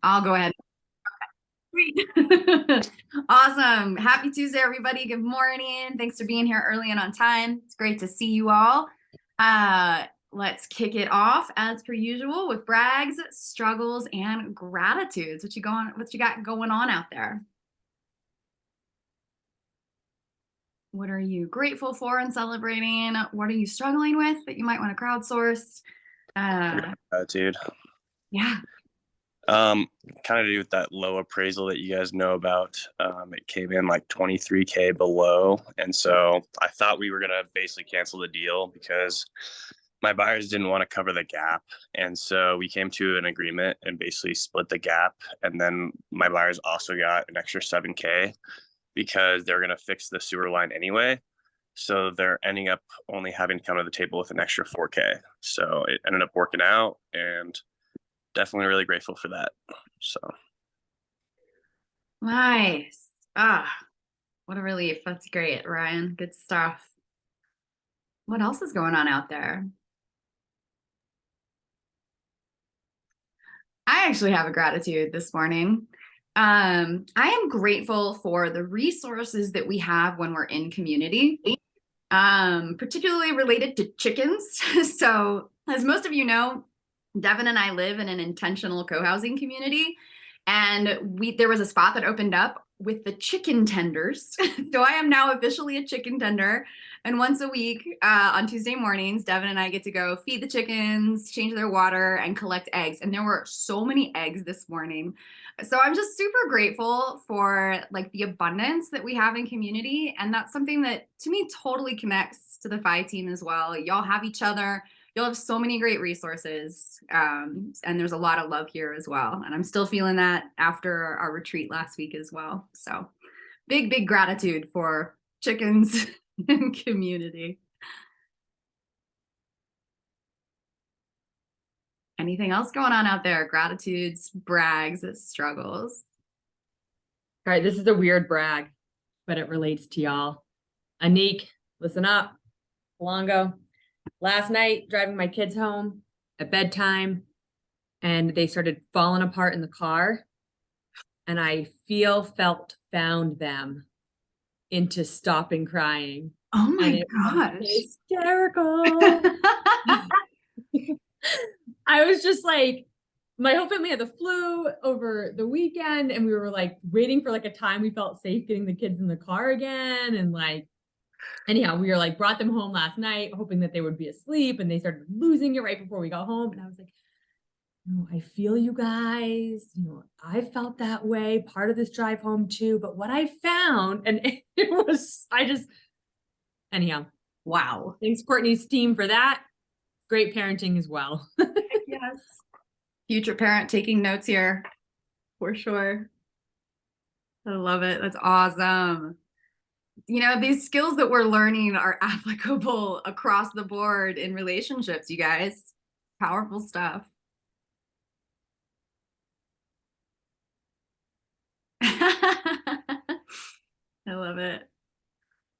I'll go ahead. Sweet. Awesome. Happy Tuesday, everybody. Good morning. Thanks for being here early and on time. It's great to see you all. Let's kick it off as per usual with brags, struggles, and gratitudes. What you got going on out there? What are you grateful for and celebrating? What are you struggling with that you might want to crowdsource? Dude. Yeah. Kind of to do with that low appraisal that you guys know about. It came in like 23K below. And so I thought we were going to basically cancel the deal because my buyers didn't want to cover the gap. And so we came to an agreement and basically split the gap. And then my buyers also got an extra 7K because they're going to fix the sewer line anyway. So they're ending up only having to come to the table with an extra 4K. So it ended up working out, and definitely really grateful for that. So Nice. What a relief. That's great, Ryan. Good stuff. What else is going on out there? I actually have a gratitude this morning. I am grateful for the resources that we have when we're in community, particularly related to chickens. So, as most of you know, Devin and I live in an intentional co-housing community, and there was a spot that opened up with the chicken tenders. So I am now officially a chicken tender. And once a week on Tuesday mornings, Devin and I get to go feed the chickens, change their water, and collect eggs. And there were so many eggs this morning. So I'm just super grateful for like the abundance that we have in community. And that's something that to me totally connects to the FI team as well. Y'all have each other. You'll have so many great resources. And there's a lot of love here as well. And I'm still feeling that after our retreat last week as well. So big gratitude for chickens and community. Anything else going on out there? Gratitudes, brags, struggles. All right, this is a weird brag, but it relates to y'all. Anik, listen up. Longo. Last night, driving my kids home at bedtime, and they started falling apart in the car. And I found them into stopping crying. Oh my gosh. Hysterical. I was just like, my whole family had the flu over the weekend, and we were like waiting for like a time we felt safe getting the kids in the car again. And like, anyhow, we were like brought them home last night, hoping that they would be asleep, and they started losing it right before we got home. And I was like, no, I feel you guys. I felt that way part of this drive home too. But what I found, and anyhow, wow. Thanks, Courtney's team, for that. Great parenting as well. Yes. Future parent taking notes here for sure. I love it. That's awesome. These skills that we're learning are applicable across the board in relationships, you guys. Powerful stuff. I love it.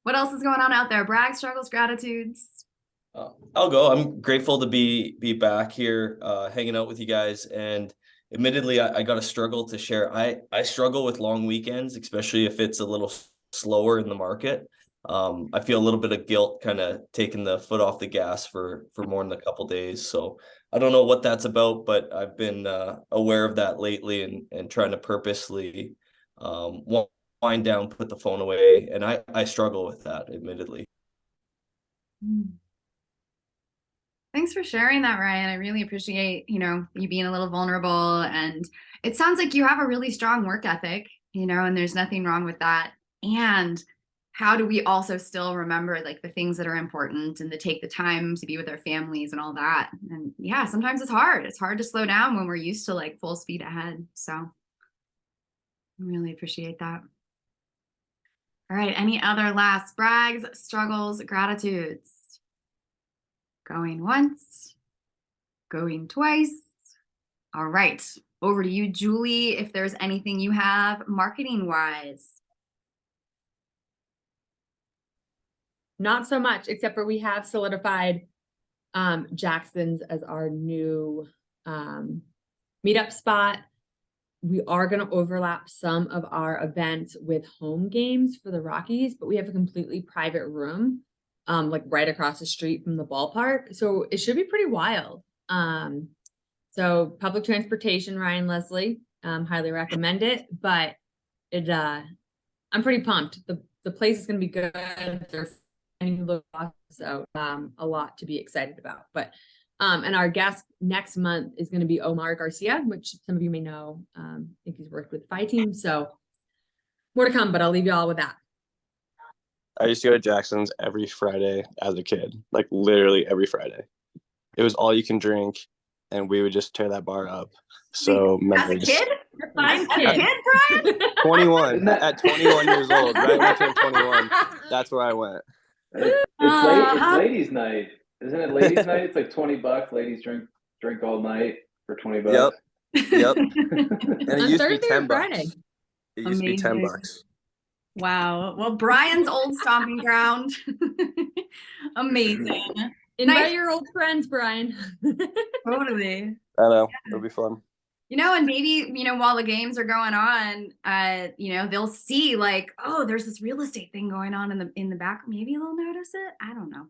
What else is going on out there? Brag, struggles, gratitudes. I'll go. I'm grateful to be back here, hanging out with you guys. And admittedly, I got to struggle to share. I struggle with long weekends, especially if it's a little slower in the market. I feel a little bit of guilt kind of taking the foot off the gas for more than a couple days. So I don't know what that's about, but I've been aware of that lately and trying to purposely wind down, put the phone away. And I struggle with that, admittedly. Thanks for sharing that, Ryan. I really appreciate, you being a little vulnerable. And it sounds like you have a really strong work ethic, and there's nothing wrong with that. And how do we also still remember like the things that are important and to take the time to be with our families and all that? And yeah, sometimes it's hard. It's hard to slow down when we're used to like full speed ahead. So I really appreciate that. All right. Any other last brags, struggles, gratitudes? Going once, going twice. All right. Over to you, Julie, if there's anything you have marketing wise. Not so much, except for we have solidified Jackson's as our new meetup spot. we are going to overlap some of our events with home games for the Rockies, but we have a completely private room, like right across the street from the ballpark. So it should be pretty wild. So public transportation, Ryan, Leslie, highly recommend it, but I'm pretty pumped. The place is going to be good. There's so a lot to be excited about. But and our guest next month is going to be Omar Garcia, which some of you may know. I think he's worked with Phi Team. So more to come, but I'll leave you all with that. I used to go to Jackson's every Friday as a kid, like literally every Friday. It was all you can drink, and we would just tear that bar up. So As a kid? You're a fine As a kid. kid, Brian? 21 at 21 years old, right when I turned 21, that's where I went. It's ladies' night, isn't it? Ladies' night. It's like $20. Ladies drink all night for $20. Yep. And it On used to be Thursday or $10. Friday? It used to be Amazing. $10. Wow. Well, Brian's old stomping ground. Amazing. Invite Nice. your old friends, Brian. Totally. I know, it'll be fun. And maybe, while the games are going on, they'll see like, oh, there's this real estate thing going on in the back. Maybe they'll notice it. I don't know.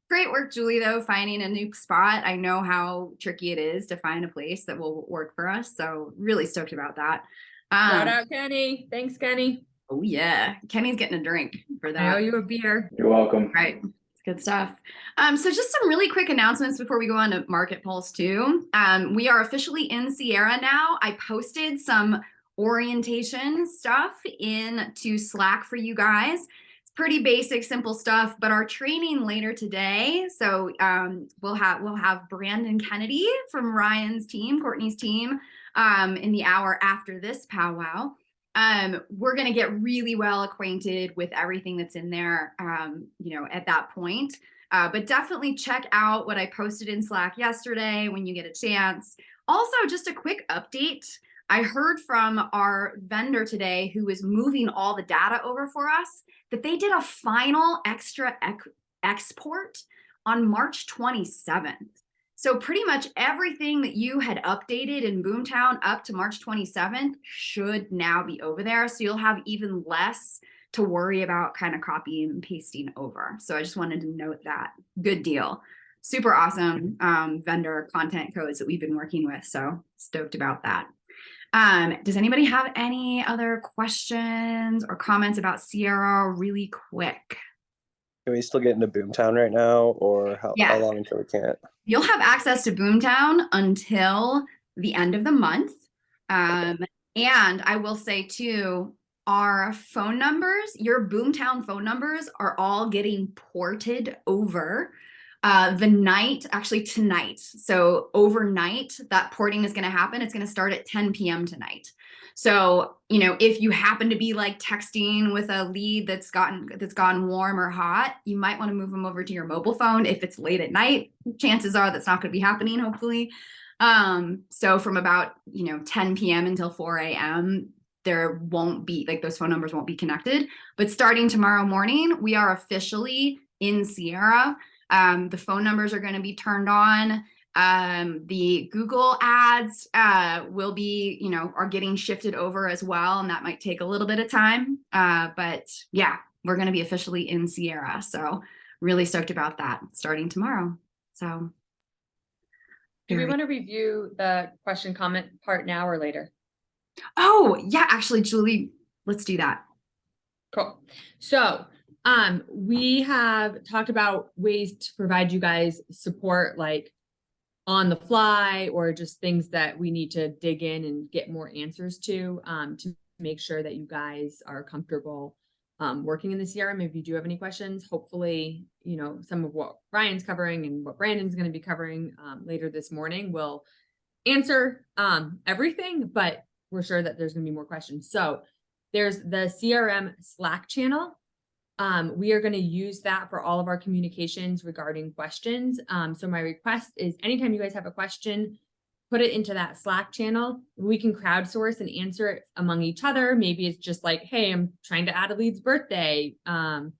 Great work, Julie, though, finding a new spot. I know how tricky it is to find a place that will work for us. So really stoked about that. Shout out Kenny. Thanks, Kenny. Oh, yeah. Kenny's getting a drink for that. I owe you a beer. You're welcome. Right. It's good stuff. So just some really quick announcements before we go on to Market Pulse 2. We are officially in Sierra now. I posted some orientation stuff into Slack for you guys. It's pretty basic, simple stuff, but our training later today. So we'll have Brandon Kennedy from Ryan's team, Courtney's team, in the hour after this powwow. We're going to get really well acquainted with everything that's in there, at that point. But definitely check out what I posted in Slack yesterday when you get a chance. Also, just a quick update. I heard from our vendor today who is moving all the data over for us that they did a final extra export on March 27th. So pretty much everything that you had updated in Boomtown up to March 27th should now be over there. So you'll have even less to worry about kind of copying and pasting over. So I just wanted to note that. Good deal. Super awesome vendor content codes that we've been working with. So stoked about that. Does anybody have any other questions or comments about Sierra really quick? Can we still get into Boomtown right now, or how long until we can't? You'll have access to Boomtown until the end of the month. And I will say too, our phone numbers, your Boomtown phone numbers are all getting ported over tonight. So overnight, that porting is going to happen. It's going to start at 10 p.m. tonight. So, if you happen to be like texting with a lead that's gone warm or hot, you might want to move them over to your mobile phone. If it's late at night, chances are that's not going to be happening, hopefully. So from about, 10 p.m. until 4 a.m., there won't be those phone numbers won't be connected. But starting tomorrow morning, we are officially in Sierra. The phone numbers are going to be turned on. The Google ads will be, are getting shifted over as well. And that might take a little bit of time. But yeah, we're going to be officially in Sierra. So really stoked about that starting tomorrow. So. Do we want to review the question comment part now or later? Oh, yeah, actually, Julie, let's do that. Cool. So we have talked about ways to provide you guys support, like on the fly, or just things that we need to dig in and get more answers to make sure that you guys are comfortable working in the CRM. If you do have any questions, hopefully, some of what Ryan's covering and what Brandon's going to be covering later this morning will answer everything, but we're sure that there's going to be more questions. So there's the CRM Slack channel. We are going to use that for all of our communications regarding questions. So my request is anytime you guys have a question, put it into that Slack channel. We can crowdsource and answer it among each other. Maybe it's just like, hey, I'm trying to add a lead's birthday. Can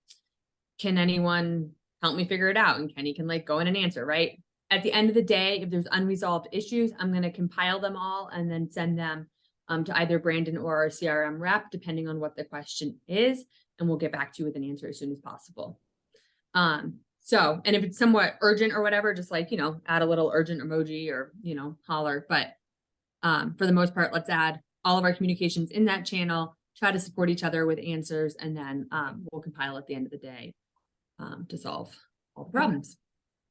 anyone help me figure it out? And Kenny can go in and answer, right? At the end of the day, if there's unresolved issues, I'm going to compile them all and then send them to either Brandon or our CRM rep, depending on what the question is, and we'll get back to you with an answer as soon as possible. So, and if it's somewhat urgent or whatever, just like, add a little urgent emoji or, holler. But for the most part, let's add all of our communications in that channel, try to support each other with answers, and then we'll compile at the end of the day to solve all the problems.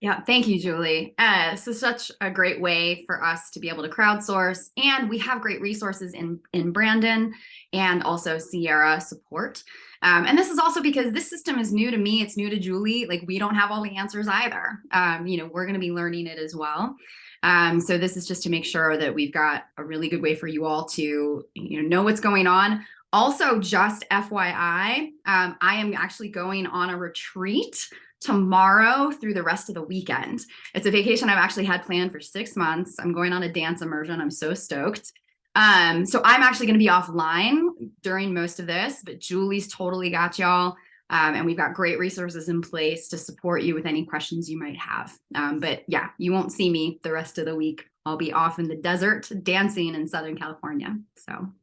Yeah, thank you, Julie. This is such a great way for us to be able to crowdsource, and we have great resources in Brandon and also Sierra support. And this is also because this system is new to me. It's new to Julie. Like, we don't have all the answers either. We're going to be learning it as well. So this is just to make sure that we've got a really good way for you all to, know what's going on. Also, just FYI, I am actually going on a retreat tomorrow through the rest of the weekend. It's a vacation I've actually had planned for 6 months. I'm going on a dance immersion. I'm so stoked. So I'm actually going to be offline during most of this, but Julie's totally got y'all. And we've got great resources in place to support you with any questions you might have. But yeah, you won't see me the rest of the week. I'll be off in the desert dancing in Southern California. So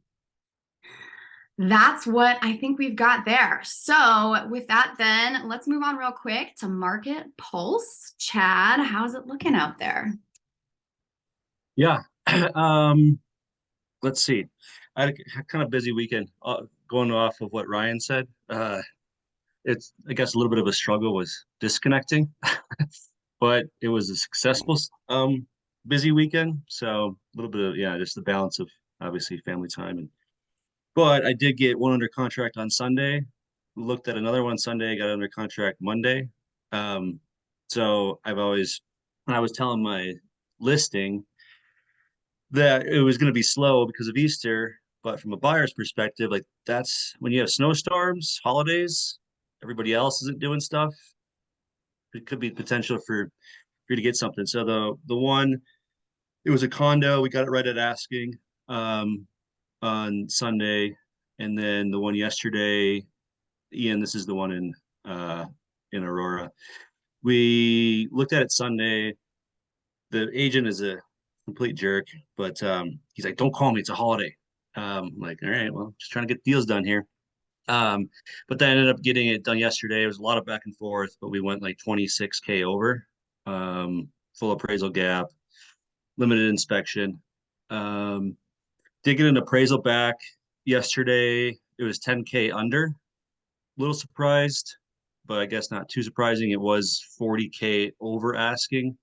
that's what I think we've got there. So with that, then let's move on real quick to Market Pulse. Chad, how's it looking out there? Yeah. Let's see. I had a kind of busy weekend. Going off of what Ryan said, it's, I guess, a little bit of a struggle was disconnecting, but it was a successful busy weekend. So a little bit of, just the balance of obviously family time. But I did get one under contract on Sunday, looked at another one Sunday, got under contract Monday. So when I was telling my listing that it was going to be slow because of Easter, but from a buyer's perspective, like, that's when you have snowstorms, holidays, everybody else isn't doing stuff. It could be potential for you to get something. So the one, it was a condo. We got it right at asking on Sunday, and then the one yesterday, Ian, this is the one in Aurora. We looked at it Sunday. The agent is a complete jerk, but he's like, "Don't call me, it's a holiday." I'm like, all right, well, just trying to get deals done here. But then I ended up getting it done yesterday. It was a lot of back and forth, but we went like 26K over, full appraisal gap, limited inspection. Did get an appraisal back yesterday. It was 10K under. A little surprised, but I guess not too surprising. It was 40K over asking.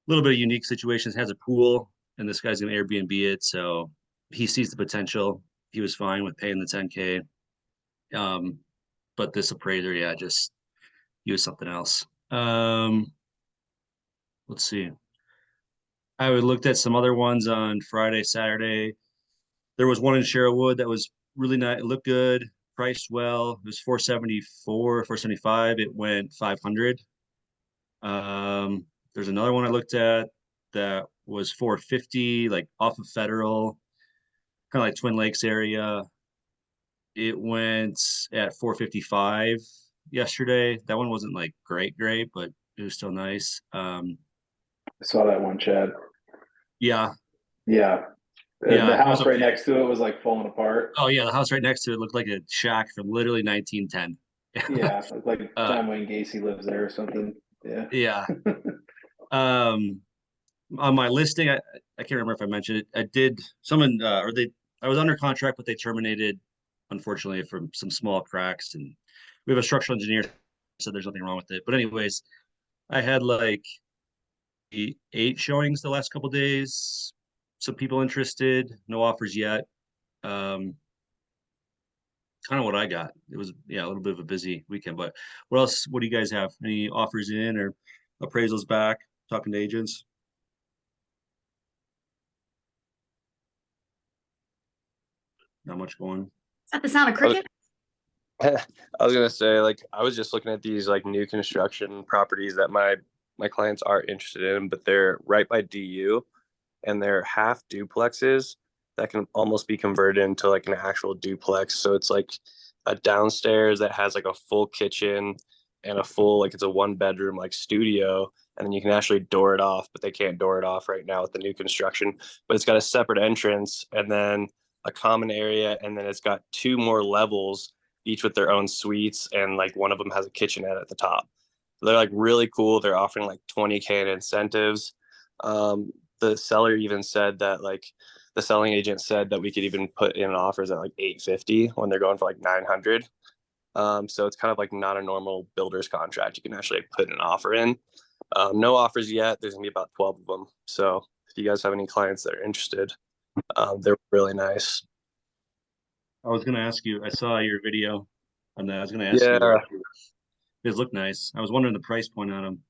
A little bit of unique situations. Has a pool, and this guy's gonna Airbnb it, so he sees the potential. He was fine with paying the 10K. But this appraiser, just he was something else. Let's see. I looked at some other ones on Friday, Saturday. There was one in Sherwood that was really nice. It looked good, priced well. It was 474, 475. It went 500. There's another one I looked at that was 450, like off of Federal, kind of like Twin Lakes area. It went at 455 yesterday. That one wasn't like great, but it was still nice. I saw that one, Chad. Yeah. Yeah. Yeah, The house right next to it was like falling apart. Oh yeah, the house right next to it looked like a shack from literally 1910. Yeah, it looked like John Wayne Gacy lives there or something. Yeah. Yeah. On my listing, I can't remember if I mentioned it. I did someone I was under contract, but they terminated, unfortunately, from some small cracks, and we have a structural engineer, so there's nothing wrong with it. But anyways, I had like 8 showings the last couple days. Some people interested, no offers yet. Kind of what I got. It was a little bit of a busy weekend, but what else? What do you guys have? Any offers in or appraisals back? Talking to agents? Not much going. Is that the sound of cricket? I was gonna say, like, I was just looking at these like new construction properties that my clients are interested in, but they're right by DU, and they're half duplexes that can almost be converted into like an actual duplex. So it's like a downstairs that has like a full kitchen and a full, like, it's a 1-bedroom like studio, and then you can actually door it off, but they can't door it off right now with the new construction. But it's got a separate entrance and then a common area, and then it's got 2 more levels, each with their own suites, and like one of them has a kitchenette at the top. They're like really cool. They're offering like 20K in incentives. The seller even said that like the selling agent said that we could even put in offers at like 850 when they're going for like 900. So it's kind of like not a normal builder's contract. You can actually put an offer in. No offers yet. There's gonna be about 12 of them. So if you guys have any clients that are interested, they're really nice. I was gonna ask you, I saw your video on that. I was gonna ask Yeah. you, these look nice. I was wondering the price point on them.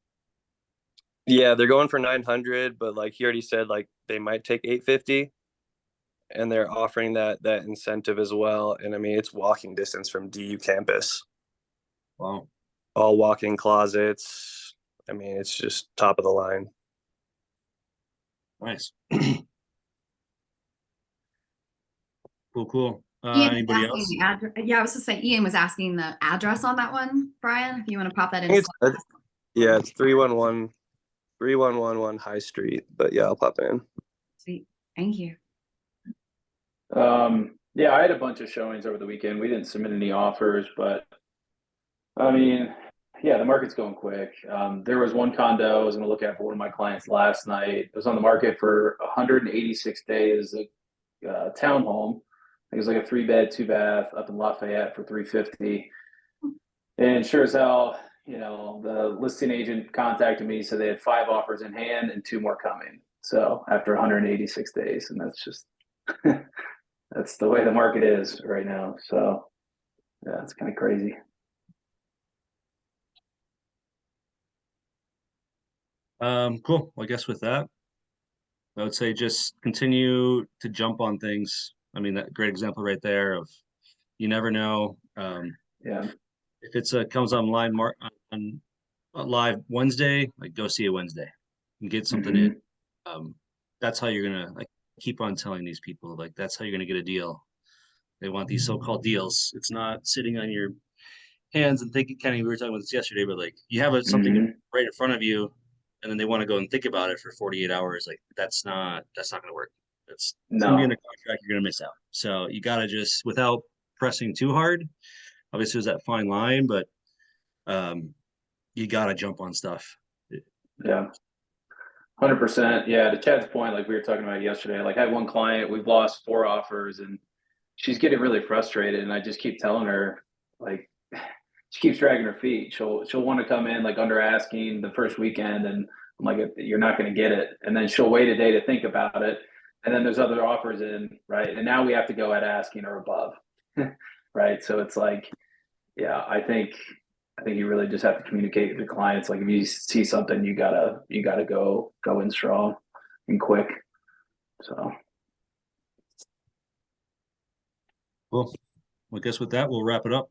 Yeah, they're going for 900, but like he already said, like they might take 850, and they're offering that incentive as well. And I mean, it's walking distance from DU campus. Wow. All walk-in closets. I mean, it's just top of the line. Nice. Cool. Ian was Anybody asking else? the address. Yeah, I was just saying Ian was asking the address on that one, Brian, if you want to pop that in. Yeah, it's 3111 High Street. But yeah, I'll pop in. Sweet. Thank you. Yeah, I had a bunch of showings over the weekend. We didn't submit any offers, but I mean, yeah, the market's going quick. There was one condo I was going to look at for one of my clients last night. It was on the market for 186 days, a townhome. It was like a 3-bed, 2-bath up in Lafayette for 350. And sure as hell, you know, the listing agent contacted me, so they had 5 offers in hand and 2 more coming. So after 186 days, and that's just that's the way the market is right now. So yeah, it's kind of crazy. Cool. Well, I guess with that, I would say just continue to jump on things. I mean, that great example right there of you never know. Yeah. If it's comes online on live Wednesday, like go see it Wednesday and get something in. That's how you're gonna like keep on telling these people, like that's how you're gonna get a deal. They want these so-called deals. It's not sitting on your hands and thinking. Kenny, we were talking about this yesterday, but like you have something right in front of you, and then they want to go and think about it for 48 hours. Like that's not gonna work. It's gonna be in a contract. You're gonna miss out. So you gotta just without pressing too hard. Obviously, there's that fine line, but you gotta jump on stuff. Yeah. 100%. Yeah. To Chad's point, like we were talking about yesterday, like I had one client, we've lost 4 offers and she's getting really frustrated. And I just keep telling her, like, she keeps dragging her feet. She'll want to come in like under asking the first weekend. And I'm like, you're not going to get it. And then she'll wait a day to think about it. And then there's other offers in, right? And now we have to go at asking or above. Right. So it's like, yeah, I think you really just have to communicate with your clients. Like if you see something, you gotta go in strong and quick. So Cool. Well, I guess with that, we'll wrap it up.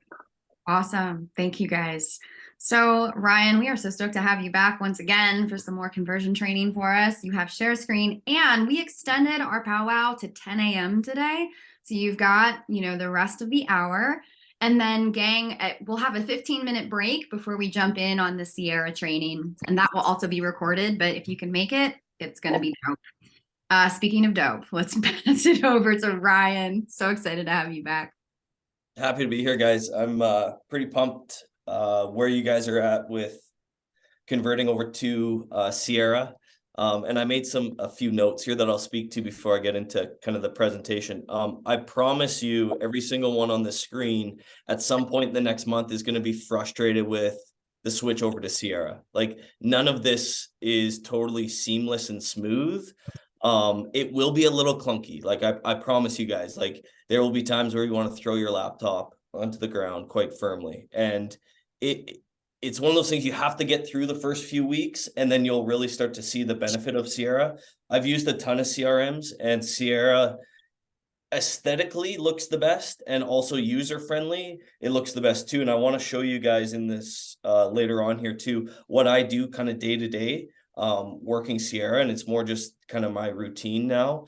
Awesome. Thank you guys. So Ryan, we are so stoked to have you back once again for some more conversion training for us. You have share screen and we extended our powwow to 10 a.m. today. So you've got, the rest of the hour. And then gang, we'll have a 15-minute break before we jump in on the Sierra training. And that will also be recorded, but if you can make it, it's going to be dope. Speaking of dope, let's pass it over to Ryan. So excited to have you back. Happy to be here, guys. I'm pretty pumped where you guys are at with converting over to Sierra. And I made a few notes here that I'll speak to before I get into kind of the presentation. I promise you every single one on the screen at some point in the next month is going to be frustrated with the switch over to Sierra. Like none of this is totally seamless and smooth. It will be a little clunky. Like I promise you guys, like there will be times where you want to throw your laptop onto the ground quite firmly. And it's one of those things you have to get through the first few weeks and then you'll really start to see the benefit of Sierra. I've used a ton of CRMs and Sierra aesthetically looks the best and also user friendly. It looks the best too. And I want to show you guys in this later on here too, what I do kind of day to day working Sierra. And it's more just kind of my routine now.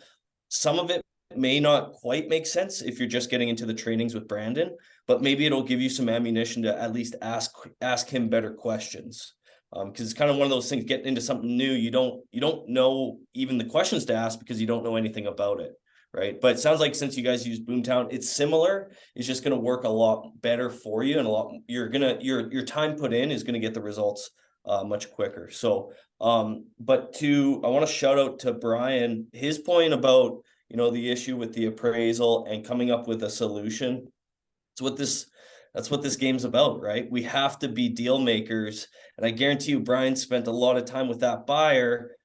Some of it may not quite make sense if you're just getting into the trainings with Brandon, but maybe it'll give you some ammunition to at least ask him better questions. Because it's kind of one of those things, getting into something new, you don't know even the questions to ask because you don't know anything about it, right? But it sounds like since you guys use Boomtown, it's similar. It's just going to work a lot better for you, and a lot your time put in is going to get the results much quicker. So but I want to shout out to Brian, his point about, the issue with the appraisal and coming up with a solution. That's what this game's about, right? We have to be deal makers. And I guarantee you, Brian spent a lot of time with that buyer,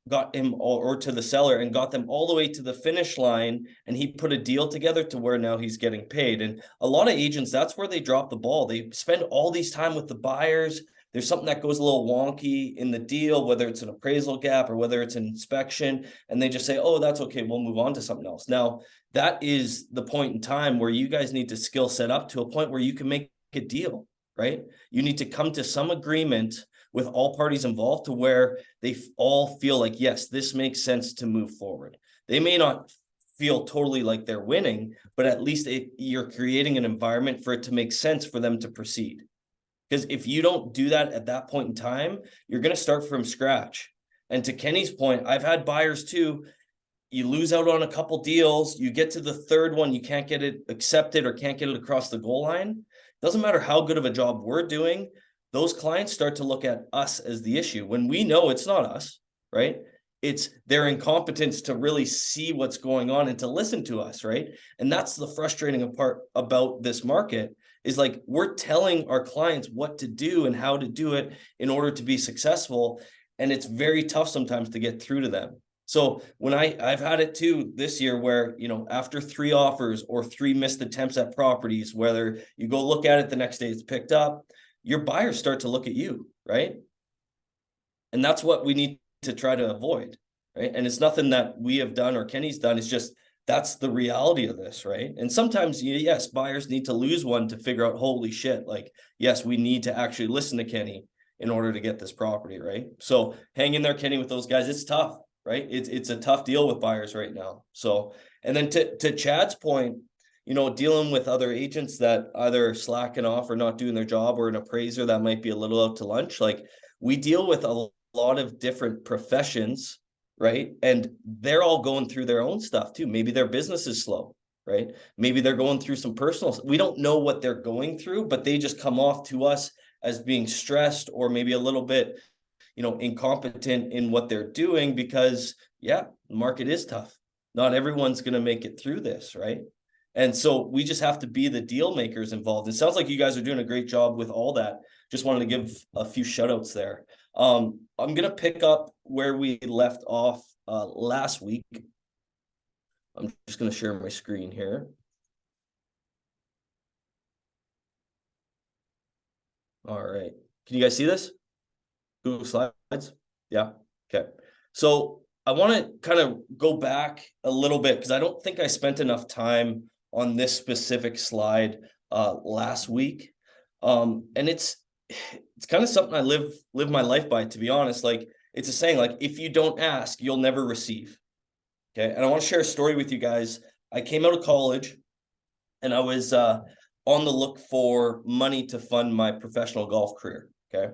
got him or to the seller, and got them all the way to the finish line. And he put a deal together to where now he's getting paid. And a lot of agents, that's where they drop the ball. They spend all these time with the buyers. There's something that goes a little wonky in the deal, whether it's an appraisal gap or whether it's an inspection, and they just say, oh, that's okay, we'll move on to something else. Now, that is the point in time where you guys need to skill set up to a point where you can make a deal, right? You need to come to some agreement with all parties involved to where they all feel like, yes, this makes sense to move forward. They may not feel totally like they're winning, but at least you're creating an environment for it to make sense for them to proceed. Because if you don't do that at that point in time, you're going to start from scratch. And to Kenny's point, I've had buyers too. You lose out on a couple deals. You get to the third one, you can't get it accepted or can't get it across the goal line. Doesn't matter how good of a job we're doing. Those clients start to look at us as the issue when we know it's not us, right? It's their incompetence to really see what's going on and to listen to us, right? And that's the frustrating part about this market, is like we're telling our clients what to do and how to do it in order to be successful. And it's very tough sometimes to get through to them. So when I've had it too this year where, after 3 offers or 3 missed attempts at properties, whether you go look at it the next day it's picked up, your buyers start to look at you, right? And that's what we need to try to avoid, right? And it's nothing that we have done or Kenny's done. It's just, that's the reality of this, right? And sometimes, yes, buyers need to lose one to figure out, holy shit, like, yes, we need to actually listen to Kenny in order to get this property, right? So hang in there, Kenny, with those guys. It's tough, right? It's a tough deal with buyers right now. So, and then to Chad's point, dealing with other agents that either slacking off or not doing their job, or an appraiser that might be a little out to lunch. Like, we deal with a lot of different professions, right? And they're all going through their own stuff too. Maybe their business is slow, right? Maybe they're going through some personal, we don't know what they're going through, but they just come off to us as being stressed or maybe a little bit, incompetent in what they're doing because, the market is tough. Not everyone's going to make it through this, right? And so we just have to be the deal makers involved. It sounds like you guys are doing a great job with all that. Just wanted to give a few shout outs there. I'm going to pick up where we left off last week. I'm just going to share my screen here. All right. Can you guys see this? Google Slides? Yeah. Okay. So I want to kind of go back a little bit because I don't think I spent enough time on this specific slide last week. And it's kind of something I live my life by, to be honest. Like, it's a saying, like, if you don't ask, you'll never receive. Okay. And I want to share a story with you guys. I came out of college and I was on the look for money to fund my professional golf career. Okay.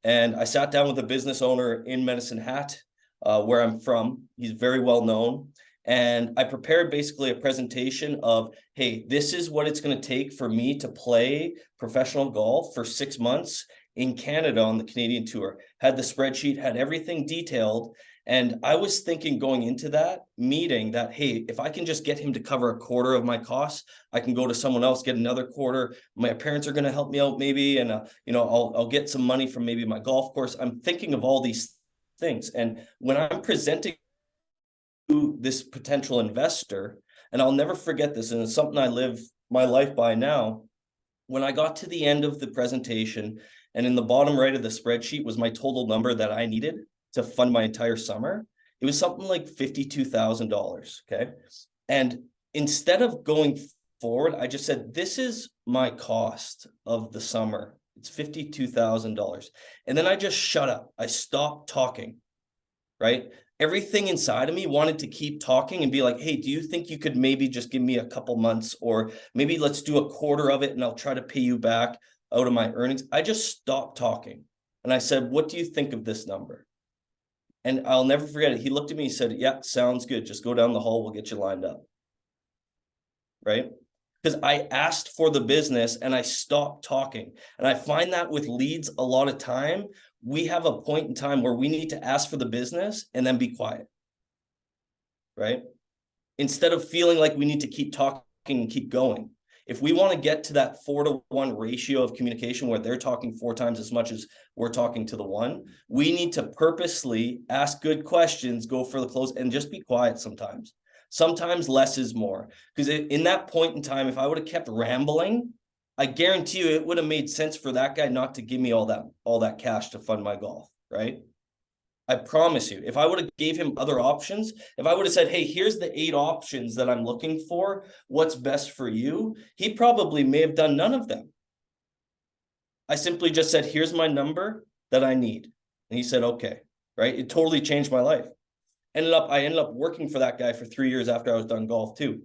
And I sat down with a business owner in Medicine Hat, where I'm from. He's very well known. And I prepared basically a presentation of, hey, this is what it's going to take for me to play professional golf for 6 months in Canada on the Canadian tour. Had the spreadsheet, had everything detailed. And I was thinking going into that meeting that, hey, if I can just get him to cover a quarter of my costs, I can go to someone else, get another quarter. My parents are going to help me out maybe. And, I'll get some money from maybe my golf course. I'm thinking of all these things. And when I'm presenting to this potential investor, and I'll never forget this, and it's something I live my life by now, when I got to the end of the presentation, and in the bottom right of the spreadsheet was my total number that I needed to fund my entire summer, it was something like $52,000. Okay. And instead of going forward, I just said, this is my cost of the summer. It's $52,000. And then I just shut up. I stopped talking, right? Everything inside of me wanted to keep talking and be like, hey, do you think you could maybe just give me a couple months, or maybe let's do a quarter of it and I'll try to pay you back out of my earnings. I just stopped talking. And I said, what do you think of this number? And I'll never forget it. He looked at me, he said, yeah, sounds good. Just go down the hall. We'll get you lined up. Right? Because I asked for the business and I stopped talking. And I find that with leads a lot of time, we have a point in time where we need to ask for the business and then be quiet. Right? Instead of feeling like we need to keep talking and keep going. If we want to get to that 4-to-1 ratio of communication where they're talking 4 times as much as we're talking to the one, we need to purposely ask good questions, go for the close, and just be quiet sometimes. Sometimes less is more. Because in that point in time, if I would have kept rambling, I guarantee you it would have made sense for that guy not to give me all that cash to fund my golf, right? I promise you, if I would have gave him other options, if I would have said, hey, here's the 8 options that I'm looking for, what's best for you? He probably may have done none of them. I simply just said, here's my number that I need. And he said, okay, right? It totally changed my life. I ended up working for that guy for 3 years after I was done golf too.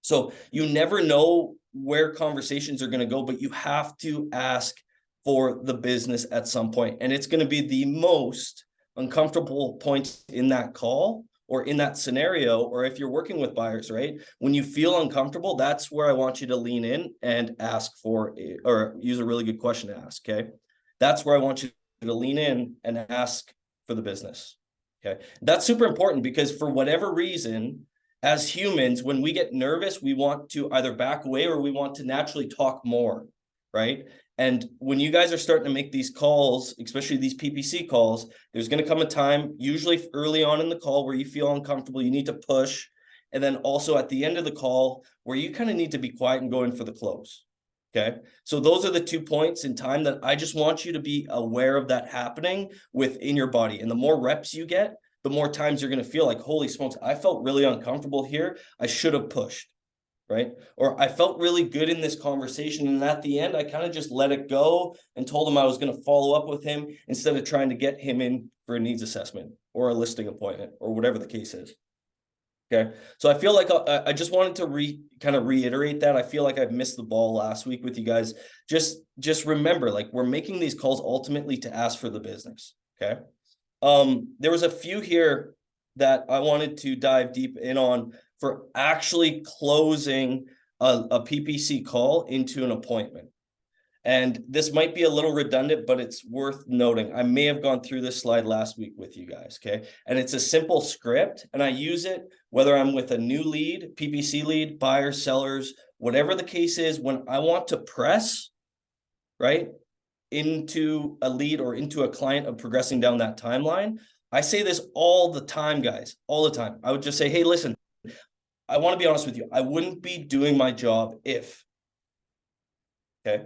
So you never know where conversations are going to go, but you have to ask for the business at some point. And it's going to be the most uncomfortable points in that call or in that scenario, or if you're working with buyers, right? When you feel uncomfortable, that's where I want you to lean in and ask for, or use a really good question to ask, okay? That's where I want you to lean in and ask for the business, okay? That's super important because for whatever reason, as humans, when we get nervous, we want to either back away or we want to naturally talk more, right? And when you guys are starting to make these calls, especially these PPC calls, there's going to come a time, usually early on in the call, where you feel uncomfortable, you need to push. And then also at the end of the call, where you kind of need to be quiet and go in for the close. Okay. So those are the 2 points in time that I just want you to be aware of that happening within your body. And the more reps you get, the more times you're going to feel like, holy smokes, I felt really uncomfortable here. I should have pushed. Right? Or I felt really good in this conversation. And at the end, I kind of just let it go and told him I was going to follow up with him instead of trying to get him in for a needs assessment or a listing appointment or whatever the case is. Okay. So I feel like I just wanted to kind of reiterate that. I feel like I've missed the ball last week with you guys. Just remember, like, we're making these calls ultimately to ask for the business. Okay. There was a few here that I wanted to dive deep in on for actually closing a PPC call into an appointment. And this might be a little redundant, but it's worth noting. I may have gone through this slide last week with you guys, okay? And it's a simple script, and I use it whether I'm with a new lead, PPC lead, buyers, sellers, whatever the case is, when I want to press, right, into a lead or into a client of progressing down that timeline. I say this all the time, guys, all the time. I would just say, hey, listen, I want to be honest with you. I wouldn't be doing my job if, okay?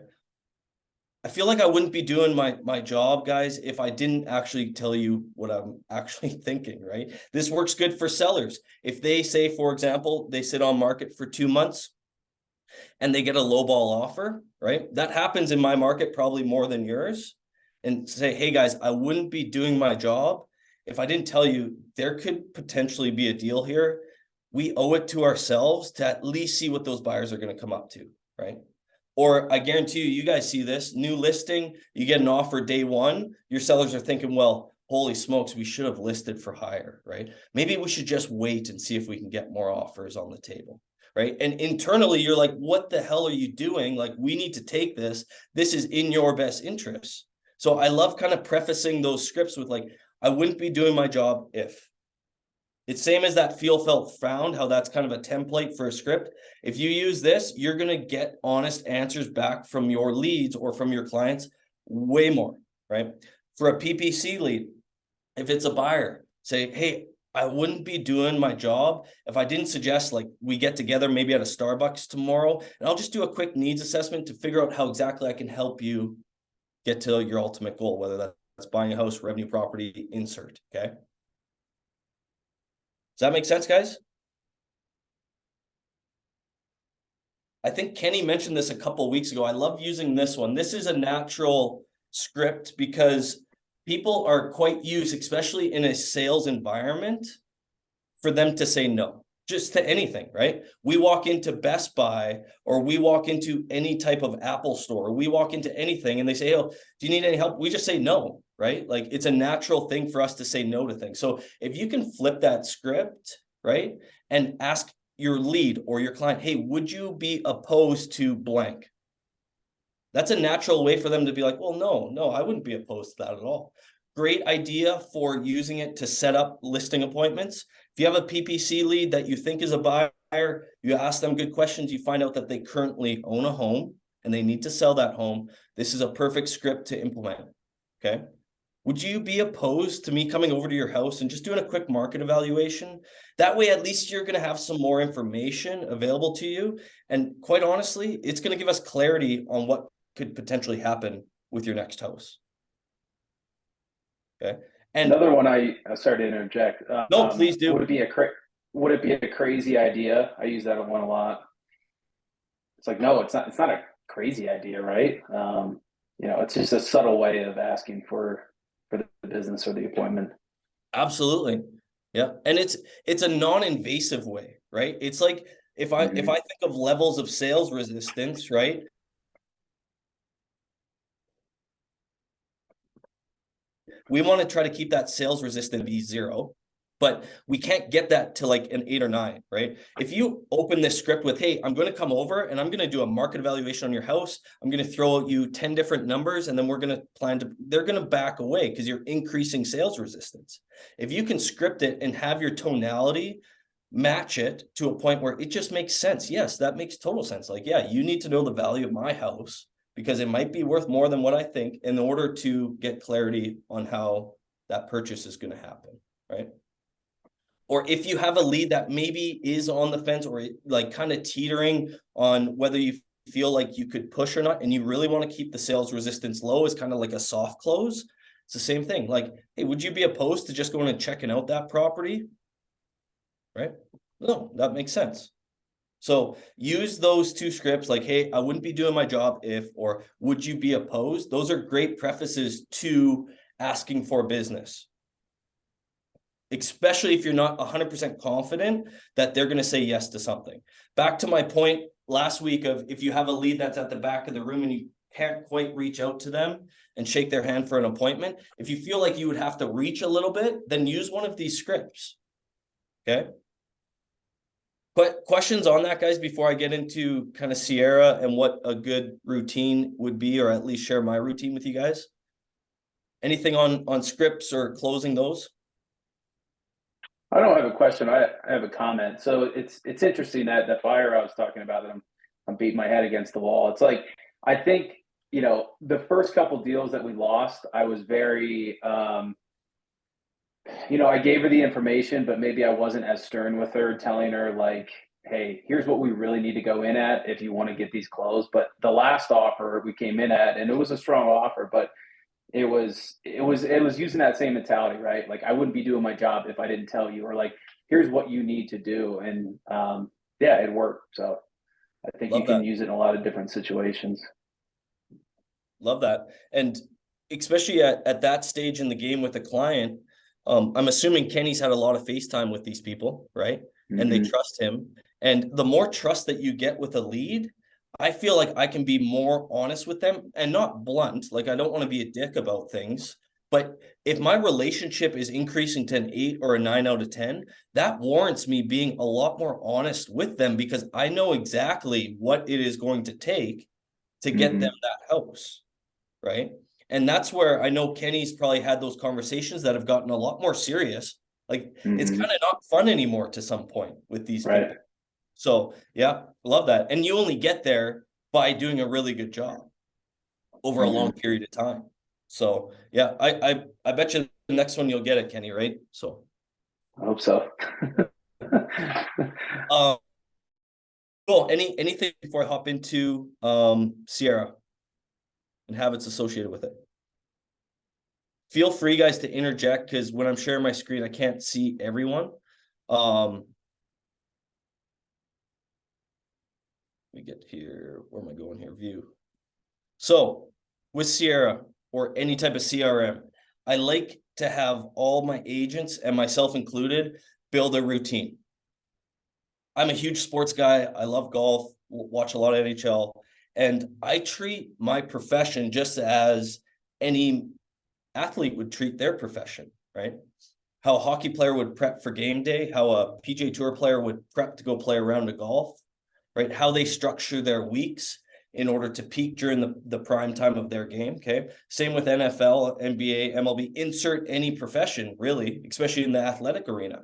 I feel like I wouldn't be doing my job, guys, if I didn't actually tell you what I'm actually thinking, right? This works good for sellers. If they say, for example, they sit on market for 2 months and they get a lowball offer, right? That happens in my market probably more than yours. And say, hey, guys, I wouldn't be doing my job if I didn't tell you there could potentially be a deal here. We owe it to ourselves to at least see what those buyers are going to come up to, right? Or I guarantee you guys see this, new listing, you get an offer day 1, your sellers are thinking, well, holy smokes, we should have listed for higher, right? Maybe we should just wait and see if we can get more offers on the table, right? And internally, you're like, what the hell are you doing? Like, we need to take this. This is in your best interest. So I love kind of prefacing those scripts with like, I wouldn't be doing my job if. It's same as that feel, felt, found, how that's kind of a template for a script. If you use this, you're going to get honest answers back from your leads or from your clients way more, right? For a PPC lead, if it's a buyer, say, hey, I wouldn't be doing my job if I didn't suggest like we get together maybe at a Starbucks tomorrow and I'll just do a quick needs assessment to figure out how exactly I can help you get to your ultimate goal, whether that's buying a house, revenue property, insert, okay? Does that make sense, guys? I think Kenny mentioned this a couple of weeks ago. I love using this one. This is a natural script because people are quite used, especially in a sales environment, for them to say no. just to anything, right? We walk into Best Buy or we walk into any type of Apple store, we walk into anything and they say, oh, do you need any help? We just say no, right? Like it's a natural thing for us to say no to things. So if you can flip that script, right? And ask your lead or your client, hey, would you be opposed to blank? That's a natural way for them to be like, well, no, I wouldn't be opposed to that at all. Great idea for using it to set up listing appointments. If you have a PPC lead that you think is a buyer, you ask them good questions, you find out that they currently own a home and they need to sell that home. This is a perfect script to implement. Okay. Would you be opposed to me coming over to your house and just doing a quick market evaluation? That way, at least you're going to have some more information available to you. And quite honestly, it's going to give us clarity on what could potentially happen with your next house. Okay. And another one, I sorry to interject. No, please do. Would it be a crazy idea? I use that one a lot. It's like, no, it's not a crazy idea, right? It's just a subtle way of asking for the business or the appointment. Absolutely. Yeah. And it's a non-invasive way, right? It's like if I think of levels of sales resistance, right? We want to try to keep that sales resistance be 0, but we can't get that to like an 8 or 9, right? If you open this script with, hey, I'm going to come over and I'm going to do a market evaluation on your house. I'm going to throw at you 10 different numbers and then we're going to they're going to back away because you're increasing sales resistance. If you can script it and have your tonality match it to a point where it just makes sense. Yes, that makes total sense. Like, yeah, you need to know the value of my house because it might be worth more than what I think in order to get clarity on how that purchase is going to happen, right? Or if you have a lead that maybe is on the fence or like kind of teetering on whether you feel like you could push or not, and you really want to keep the sales resistance low as kind of like a soft close, it's the same thing. Like, hey, would you be opposed to just going and checking out that property? Right? No, that makes sense. So use those two scripts like, hey, I wouldn't be doing my job if, or would you be opposed? Those are great prefaces to asking for business, especially if you're not 100% confident that they're going to say yes to something. Back to my point last week of if you have a lead that's at the back of the room and you can't quite reach out to them and shake their hand for an appointment, if you feel like you would have to reach a little bit, then use one of these scripts. Okay. But questions on that, guys, before I get into kind of Sierra and what a good routine would be, or at least share my routine with you guys? Anything on scripts or closing those? I don't have a question. I have a comment. So it's interesting that the fire I was talking about that I'm beating my head against the wall. It's like, I think, the first couple deals that we lost, I was very, I gave her the information, but maybe I wasn't as stern with her, telling her like, hey, here's what we really need to go in at if you want to get these closed. But the last offer we came in at, and it was a strong offer, but it was using that same mentality, right? Like, I wouldn't be doing my job if I didn't tell you, or like, here's what you need to do. And yeah, it worked. So I think you can use it in a lot of different situations. Love that. And especially at that stage in the game with the client, I'm assuming Kenny's had a lot of FaceTime with these people, right? And they trust him. And the more trust that you get with a lead, I feel like I can be more honest with them and not blunt. Like, I don't want to be a dick about things, but if my relationship is increasing to an 8 or a 9 out of 10, that warrants me being a lot more honest with them because I know exactly what it is going to take to get them that house, right? And that's where I know Kenny's probably had those conversations that have gotten a lot more serious. Like, it's kind of not fun anymore to some point with these people. So yeah, love that. And you only get there by doing a really good job over a long period of time. So yeah, I bet you the next one you'll get it, Kenny, right? So I hope so. Cool. Anything before I hop into Sierra and habits associated with it? Feel free, guys, to interject because when I'm sharing my screen, I can't see everyone. Let me get here. Where am I going here? View. So with Sierra or any type of CRM, I like to have all my agents and myself included build a routine. I'm a huge sports guy. I love golf, watch a lot of NHL, and I treat my profession just as any athlete would treat their profession, right? How a hockey player would prep for game day, how a PGA Tour player would prep to go play a round of golf, right? How they structure their weeks in order to peak during the prime time of their game. Okay. Same with NFL, NBA, MLB, insert any profession, really, especially in the athletic arena.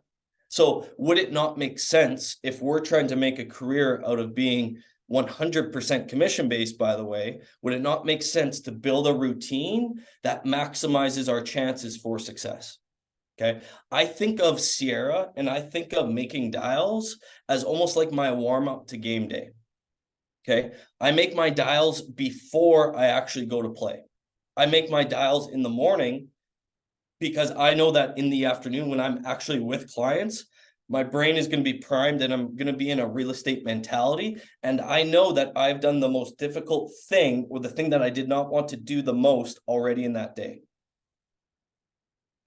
So would it not make sense if we're trying to make a career out of being 100% commission based, by the way, would it not make sense to build a routine that maximizes our chances for success? Okay. I think of Sierra and I think of making dials as almost like my warm up to game day. Okay. I make my dials before I actually go to play. I make my dials in the morning because I know that in the afternoon when I'm actually with clients, my brain is going to be primed and I'm going to be in a real estate mentality. And I know that I've done the most difficult thing, or the thing that I did not want to do the most, already in that day.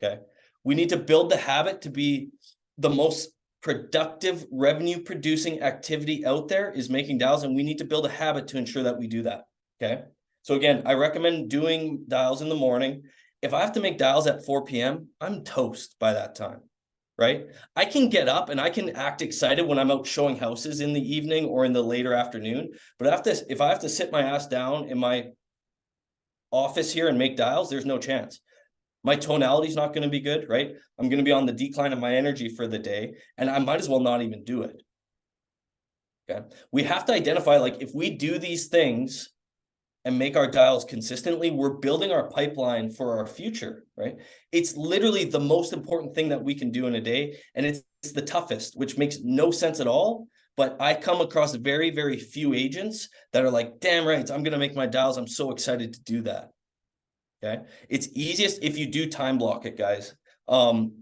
Okay. We need to build the habit to be the most productive revenue producing activity out there is making dials. And we need to build a habit to ensure that we do that. Okay. So again, I recommend doing dials in the morning. If I have to make dials at 4 p.m., I'm toast by that time, right? I can get up and I can act excited when I'm out showing houses in the evening or in the later afternoon. But if I have to sit my ass down in my office here and make dials, there's no chance. My tonality is not going to be good, right? I'm going to be on the decline of my energy for the day, and I might as well not even do it. Okay. We have to identify, like, if we do these things and make our dials consistently, we're building our pipeline for our future, right? It's literally the most important thing that we can do in a day. And it's the toughest, which makes no sense at all. But I come across very, very few agents that are like, damn right, I'm going to make my dials. I'm so excited to do that. Okay. It's easiest if you do time block it, guys.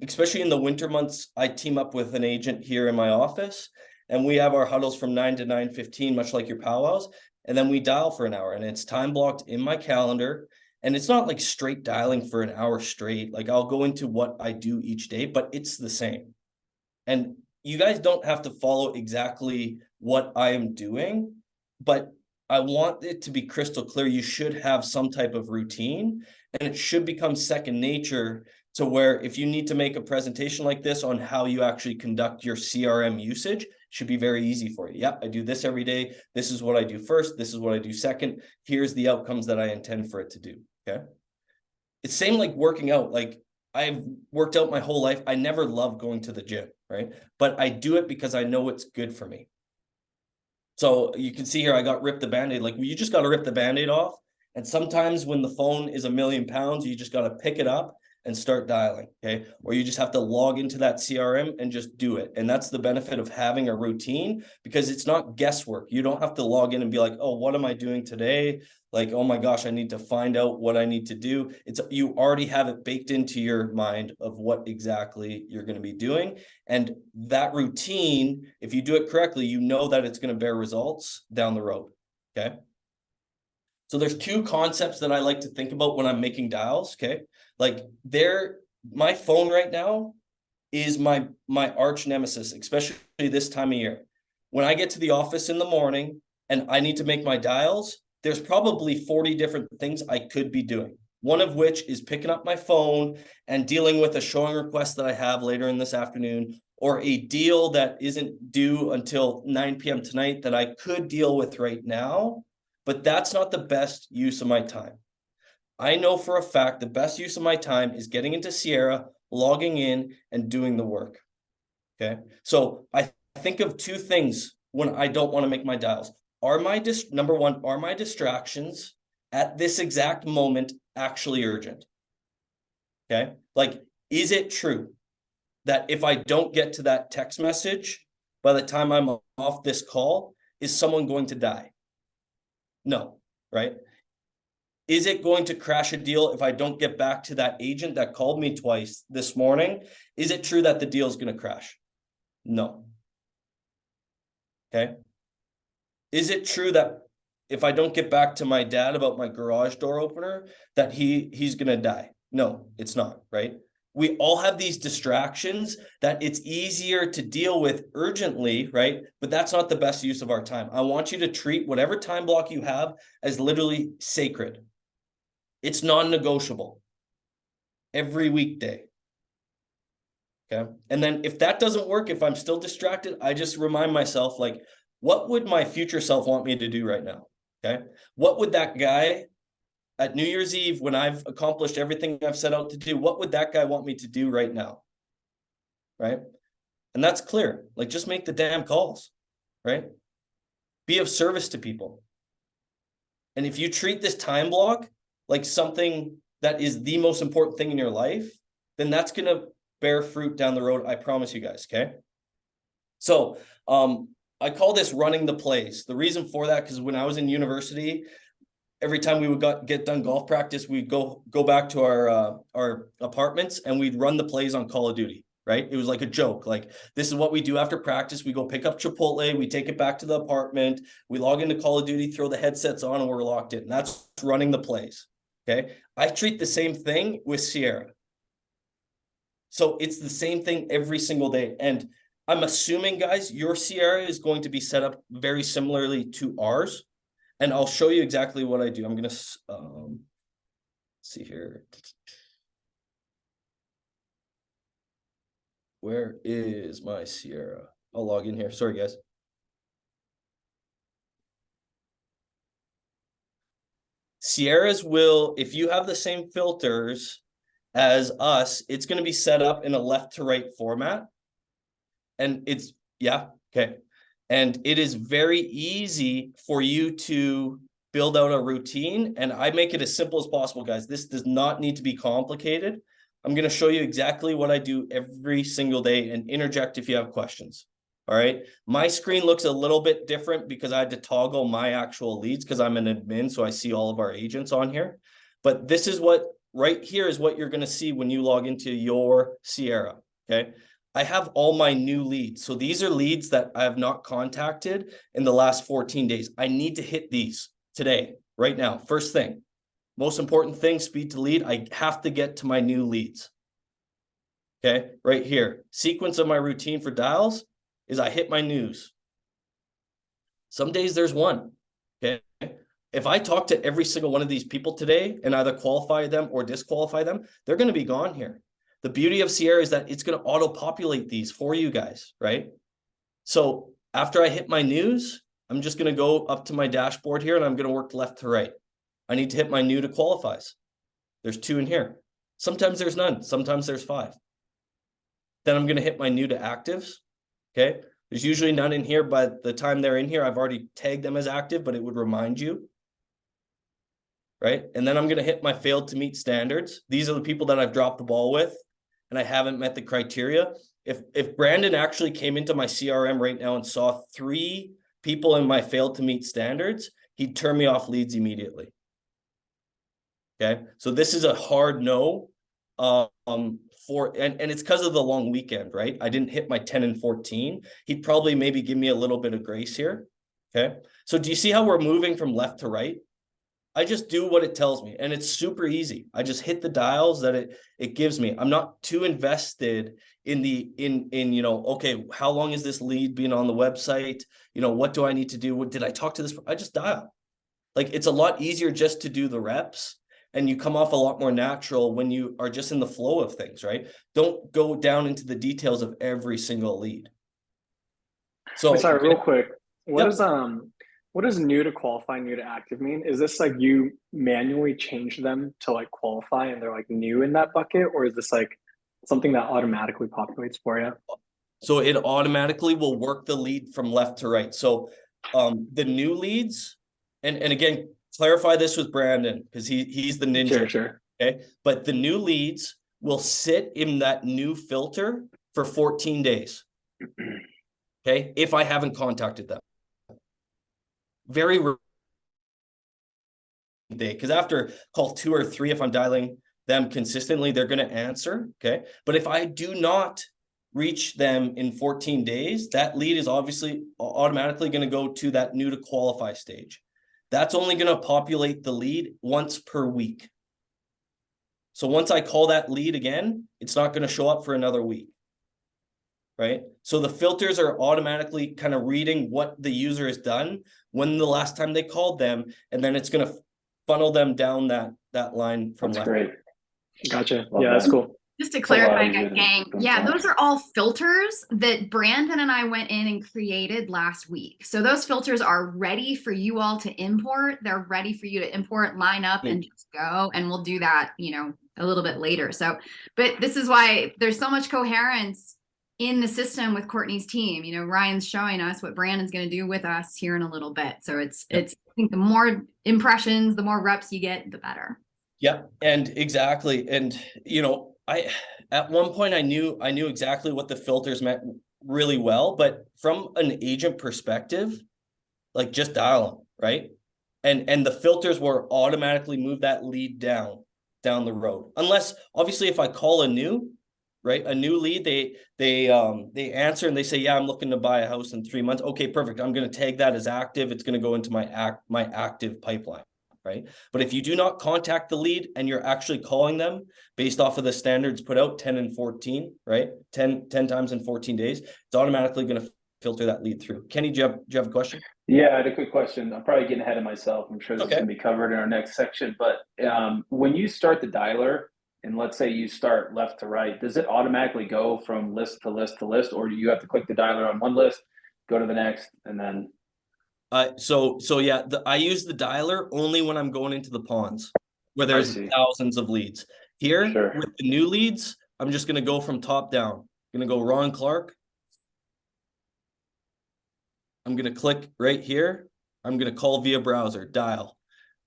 Especially in the winter months, I team up with an agent here in my office, and we have our huddles from 9 to 9:15, much like your powwows. And then we dial for an hour, and it's time blocked in my calendar. And it's not like straight dialing for an hour straight. Like, I'll go into what I do each day, but it's the same. And you guys don't have to follow exactly what I am doing, but I want it to be crystal clear. You should have some type of routine, and it should become second nature to where if you need to make a presentation like this on how you actually conduct your CRM usage, it should be very easy for you. Yeah, I do this every day. This is what I do first. This is what I do second. Here's the outcomes that I intend for it to do. Okay. It's same like working out. Like, I've worked out my whole life. I never loved going to the gym, right? But I do it because I know it's good for me. So you can see here, I got ripped the Band-Aid. Like, you just got to rip the Band-Aid off. And sometimes when the phone is 1,000,000 pounds, you just got to pick it up and start dialing. Okay. Or you just have to log into that CRM and just do it. And that's the benefit of having a routine, because it's not guesswork. You don't have to log in and be like, oh, what am I doing today? Like, oh my gosh, I need to find out what I need to do. You already have it baked into your mind of what exactly you're going to be doing. And that routine, if you do it correctly, you know that it's going to bear results down the road. Okay. So there's two concepts that I like to think about when I'm making dials. Okay. Like, my phone right now is my arch nemesis, especially this time of year. When I get to the office in the morning and I need to make my dials, there's probably 40 different things I could be doing. One of which is picking up my phone and dealing with a showing request that I have later in this afternoon, or a deal that isn't due until 9 p.m. tonight that I could deal with right now. But that's not the best use of my time. I know for a fact the best use of my time is getting into Sierra, logging in, and doing the work. Okay. So I think of two things when I don't want to make my dials. Number one, are my distractions at this exact moment actually urgent? Okay. Like, is it true that if I don't get to that text message by the time I'm off this call, is someone going to die? No, right? Is it going to crash a deal if I don't get back to that agent that called me twice this morning? Is it true that the deal is going to crash? No. Okay. Is it true that if I don't get back to my dad about my garage door opener, that he's going to die? No, it's not, right? We all have these distractions that it's easier to deal with urgently, right? But that's not the best use of our time. I want you to treat whatever time block you have as literally sacred. It's non-negotiable every weekday. Okay. And then if that doesn't work, if I'm still distracted, I just remind myself, like, what would my future self want me to do right now? Okay. What would that guy at New Year's Eve, when I've accomplished everything I've set out to do, what would that guy want me to do right now? Right. And that's clear. Like, just make the damn calls, right? Be of service to people. And if you treat this time block like something that is the most important thing in your life, then that's going to bear fruit down the road. I promise you guys. Okay. So, I call this running the plays. The reason for that, because when I was in university, every time we would get done golf practice, we'd go back to our apartments and we'd run the plays on Call of Duty, right? It was like a joke. Like, this is what we do after practice. We go pick up Chipotle, we take it back to the apartment, we log into Call of Duty, throw the headsets on, and we're locked in. That's running the plays, okay? I treat the same thing with Sierra. So it's the same thing every single day. And I'm assuming, guys, your Sierra is going to be set up very similarly to ours. And I'll show you exactly what I do. I'm going to see here. Where is my Sierra? I'll log in here. Sorry, guys. Sierras will, if you have the same filters as us, it's going to be set up in a left to right format. And it's, yeah, okay. And it is very easy for you to build out a routine. And I make it as simple as possible, guys. This does not need to be complicated. I'm going to show you exactly what I do every single day and interject if you have questions. All right. My screen looks a little bit different because I had to toggle my actual leads because I'm an admin. So I see all of our agents on here. But this is what right here is what you're going to see when you log into your Sierra. Okay. I have all my new leads. So these are leads that I have not contacted in the last 14 days. I need to hit these today, right now. First thing, most important thing, speed to lead. I have to get to my new leads. Okay, right here. Sequence of my routine for dials is I hit my news. Some days there's one. Okay. If I talk to every single one of these people today and either qualify them or disqualify them, they're going to be gone here. The beauty of Sierra is that it's going to auto-populate these for you guys, right? So after I hit my news, I'm just going to go up to my dashboard here and I'm going to work left to right. I need to hit my new to qualifies. There's 2 in here. Sometimes there's none. Sometimes there's 5. Then I'm going to hit my new to actives. Okay. There's usually none in here. By the time they're in here, I've already tagged them as active, but it would remind you. Right. And then I'm going to hit my failed to meet standards. These are the people that I've dropped the ball with and I haven't met the criteria. If Brandon actually came into my CRM right now and saw 3 people in my failed to meet standards, he'd turn me off leads immediately. Okay. So this is a hard no. And it's because of the long weekend, right? I didn't hit my 10 and 14. He'd probably maybe give me a little bit of grace here. Okay. So do you see how we're moving from left to right? I just do what it tells me and it's super easy. I just hit the dials that it gives me. I'm not too invested in you know, okay, how long is this lead being on the website? You know, what do I need to do? What did I talk to this? I just dial. Like, it's a lot easier just to do the reps and you come off a lot more natural when you are just in the flow of things, right? Don't go down into the details of every single lead. So Wait, sorry, real quick. Yep. What does new to qualify, new to active mean? Is this like you manually change them to like qualify and they're like new in that bucket? Or is this like something that automatically populates for you? So it automatically will work the lead from left to right. So the new leads, and again, clarify this with Brandon because he's the ninja. Sure. Okay. But the new leads will sit in that new filter for 14 days. Okay. If I haven't contacted them. Very day, because after call 2 or 3, if I'm dialing them consistently, they're going to answer. Okay. But if I do not reach them in 14 days, that lead is obviously automatically going to go to that new to qualify stage. That's only going to populate the lead once per week. So once I call that lead again, it's not going to show up for another week. Right? So the filters are automatically kind of reading what the user has done, when the last time they called them, and then it's going to funnel them down that line from That's left. great. Gotcha. Love Yeah, that's that. cool. Just to It's a lot clarify, easier than gang, yeah, Boomtown. those are all filters that Brandon and I went in and created last week. So those filters are ready for you all to import. They're ready for you to import, line up, and just go. And we'll do that, you know, a little bit later. So, but this is why there's so much coherence in the system with Courtney's team. You know, Ryan's showing us what Brandon's going to do with us here in a little bit. So it's I think the more impressions, the more reps you get, the better. Yeah, and exactly. And you know, at one point I knew exactly what the filters meant really well, but from an agent perspective, like just dial them, right? And the filters will automatically move that lead down the road. Unless obviously if I call a new lead, they answer and they say, yeah, I'm looking to buy a house in 3 months. Okay, perfect. I'm going to tag that as active. It's going to go into my active pipeline. Right. But if you do not contact the lead and you're actually calling them based off of the standards put out 10 and 14, right? 10 times in 14 days, it's automatically going to filter that lead through. Kenny, do you have a question? Yeah, I had a quick question. I'm probably getting ahead of myself. I'm sure this is going to be covered in our next section. But when you start the dialer, and let's say you start left to right, does it automatically go from list to list to list, or do you have to click the dialer on one list, go to the next, and then? So yeah, I use the dialer only when I'm going into the ponds where there's thousands of leads. Here with the new leads, I'm just going to go from top down. I'm going to go Ron Clark. I'm going to click right here. I'm going to call via browser, dial.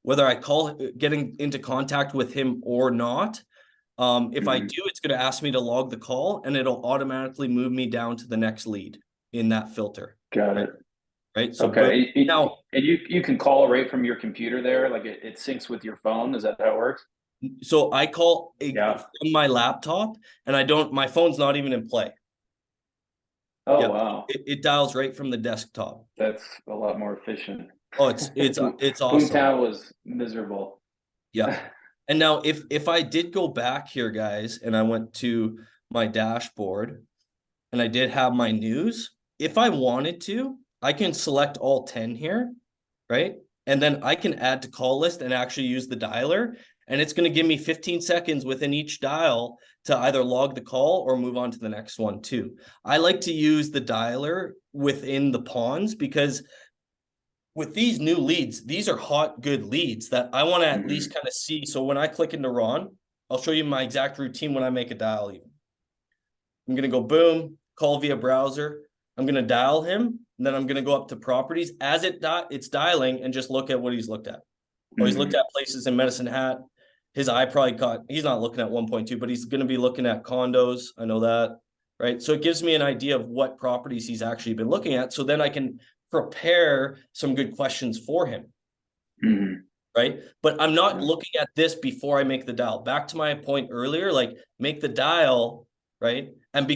Whether I call getting into contact with him or not, if I do, it's going to ask me to log the call and it'll automatically move me down to the next lead in that filter. Got it. Right. So okay. Now, and you can call right from your computer there, like it syncs with your phone. Is that how it works? So I call from my laptop, and my phone's not even in play. Oh wow! It dials right from the desktop. That's a lot more efficient. Oh, it's awesome. Boomtown was miserable. Yeah. And now if I did go back here, guys, and I went to my dashboard, and I did have my news, if I wanted to, I can select all 10 here, right? And then I can add to call list and actually use the dialer. And it's going to give me 15 seconds within each dial to either log the call or move on to the next one too. I like to use the dialer within the ponds because with these new leads, these are hot, good leads that I want to at least kind of see. So when I click into Ron, I'll show you my exact routine when I make a dial even. I'm going to go boom, call via browser. I'm going to dial him. And then I'm going to go up to properties as it's dialing and just look at what he's looked at. Oh, he's looked at places in Medicine Hat. His eye probably he's not looking at 1.2, but he's going to be looking at condos. I know that, right? So it gives me an idea of what properties he's actually been looking at. So then I can prepare some good questions for him, right? But I'm not looking at this before I make the dial. Back to my point earlier, like make the dial, right? And